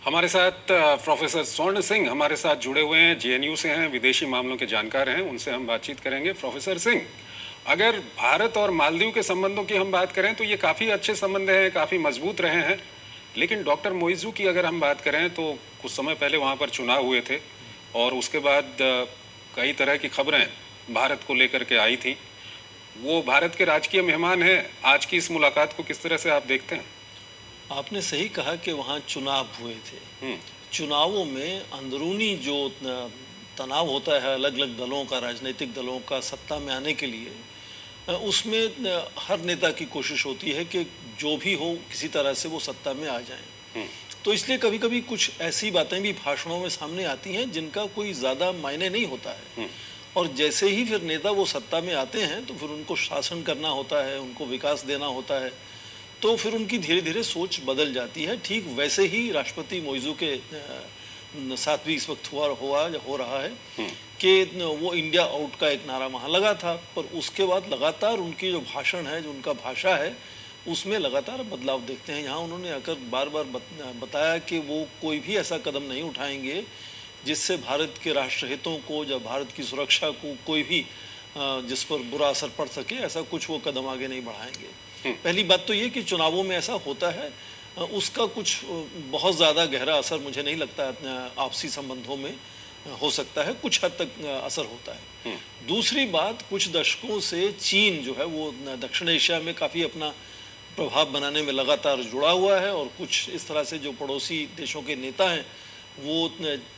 हमारे साथ प्रोफेसर स्वर्ण सिंह हमारे साथ जुड़े हुए हैं, जेएनयू से हैं, विदेशी मामलों के जानकार हैं। उनसे हम बातचीत करेंगे। प्रोफेसर सिंह, अगर भारत और मालदीव के संबंधों की हम बात करें तो ये काफ़ी अच्छे संबंध हैं, काफ़ी मजबूत रहे हैं। लेकिन डॉक्टर मोइज़ू की अगर हम बात करें तो कुछ समय पहले वहाँ पर चुनाव हुए थे और उसके बाद कई तरह की खबरें भारत को लेकर के आई थी। वो भारत के राजकीय मेहमान हैं। आज की इस मुलाकात को किस तरह से आप देखते हैं? आपने सही कहा कि वहाँ चुनाव हुए थे। हम्म। चुनावों में अंदरूनी जो तनाव होता है अलग अलग दलों का, राजनीतिक दलों का सत्ता में आने के लिए, उसमें हर नेता की कोशिश होती है कि जो भी हो किसी तरह से वो सत्ता में आ जाएं। हम्म। तो इसलिए कभी कभी कुछ ऐसी बातें भी भाषणों में सामने आती हैं जिनका कोई ज़्यादा मायने नहीं होता है। हम्म। और जैसे ही फिर नेता वो सत्ता में आते हैं तो फिर उनको शासन करना होता है, उनको विकास देना होता है, तो फिर उनकी धीरे धीरे सोच बदल जाती है। ठीक वैसे ही राष्ट्रपति मोइज़ू के साथ भी इस वक्त हो रहा है हम्म। कि वो इंडिया आउट का एक नारा वहाँ लगा था, पर उसके बाद लगातार उनकी जो भाषण है, जो उनका भाषा है, उसमें लगातार बदलाव देखते हैं। यहाँ उन्होंने आकर बार बार बताया कि वो कोई भी ऐसा कदम नहीं उठाएंगे जिससे भारत के राष्ट्रहितों को या भारत की सुरक्षा को कोई भी जिस पर बुरा असर पड़ सके, ऐसा कुछ वो कदम आगे नहीं बढ़ाएंगे। पहली बात तो ये कि चुनावों में ऐसा होता है, उसका कुछ बहुत ज़्यादा गहरा असर मुझे नहीं लगता आपसी संबंधों में हो सकता है, कुछ हद तक असर होता है। दूसरी बात, कुछ दशकों से चीन जो है वो दक्षिण एशिया में काफ़ी अपना प्रभाव बनाने में लगातार जुड़ा हुआ है, और कुछ इस तरह से जो पड़ोसी देशों के नेता हैं वो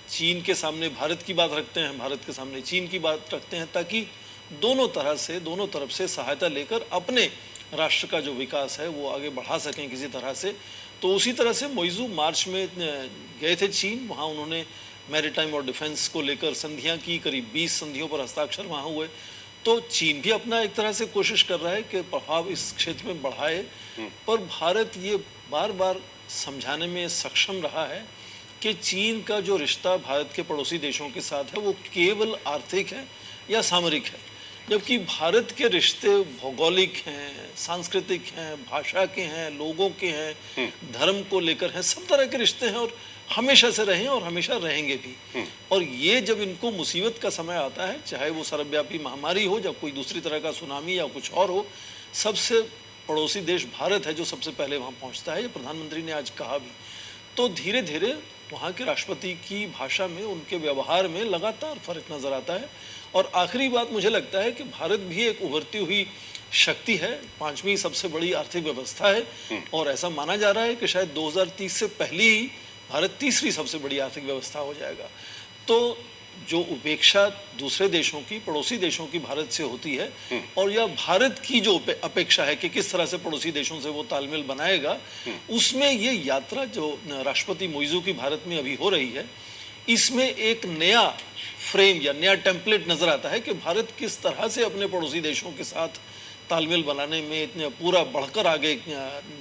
चीन के सामने भारत की बात रखते हैं, भारत के सामने चीन की बात रखते हैं, ताकि दोनों तरफ से सहायता लेकर अपने राष्ट्र का जो विकास है वो आगे बढ़ा सकें किसी तरह से। तो उसी तरह से मोइज़ू मार्च में गए थे चीन। वहाँ उन्होंने मैरीटाइम और डिफेंस को लेकर संधियाँ की, करीब 20 संधियों पर हस्ताक्षर वहाँ हुए। तो चीन भी अपना एक तरह से कोशिश कर रहा है कि प्रभाव इस क्षेत्र में बढ़ाए, पर भारत ये बार बार समझाने में सक्षम रहा है कि चीन का जो रिश्ता भारत के पड़ोसी देशों के साथ है वो केवल आर्थिक है या सामरिक है, जबकि भारत के रिश्ते भौगोलिक हैं, सांस्कृतिक हैं, भाषा के हैं, लोगों के हैं, धर्म को लेकर हैं, सब तरह के रिश्ते हैं, और हमेशा से रहे और हमेशा रहेंगे भी। और ये जब इनको मुसीबत का समय आता है, चाहे वो सर्वव्यापी महामारी हो, जब कोई दूसरी तरह का सुनामी या कुछ और हो, सबसे पड़ोसी देश भारत है जो सबसे पहले वहाँ पहुँचता है। ये प्रधानमंत्री ने आज कहा भी। तो धीरे धीरे वहाँ के राष्ट्रपति की भाषा में, उनके व्यवहार में लगातार फर्क नजर आता है। और आखिरी बात, मुझे लगता है कि भारत भी एक उभरती हुई शक्ति है, 5वीं सबसे बड़ी आर्थिक व्यवस्था है, और ऐसा माना जा रहा है कि शायद 2030 से पहले ही भारत तीसरी सबसे बड़ी आर्थिक व्यवस्था हो जाएगा। तो जो उपेक्षा दूसरे देशों की, पड़ोसी देशों की भारत से होती है, और या भारत की जो अपेक्षा है कि किस तरह से पड़ोसी देशों से वो तालमेल बनाएगा, उसमें ये यात्रा जो राष्ट्रपति मोइज़ू की भारत में अभी हो रही है, इसमें एक नया फ्रेम या नया टेम्पलेट नजर आता है कि भारत किस तरह से अपने पड़ोसी देशों के साथ तालमेल बनाने में इतने पूरा बढ़कर आगे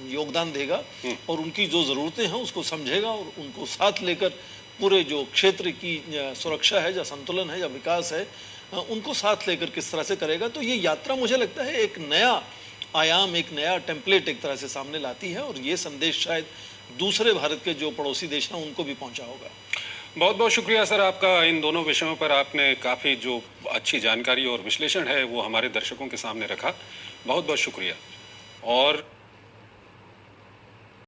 योगदान देगा, और उनकी जो ज़रूरतें हैं उसको समझेगा, और उनको साथ लेकर पूरे जो क्षेत्र की सुरक्षा है या संतुलन है या विकास है, उनको साथ लेकर किस तरह से करेगा। तो ये यात्रा मुझे लगता है एक नया आयाम, एक नया टेम्पलेट एक तरह से सामने लाती है, और ये संदेश शायद दूसरे भारत के जो पड़ोसी देश हैं उनको भी पहुंचा होगा। बहुत बहुत शुक्रिया सर आपका। इन दोनों विषयों पर आपने काफ़ी जो अच्छी जानकारी और विश्लेषण है वो हमारे दर्शकों के सामने रखा। बहुत बहुत शुक्रिया। और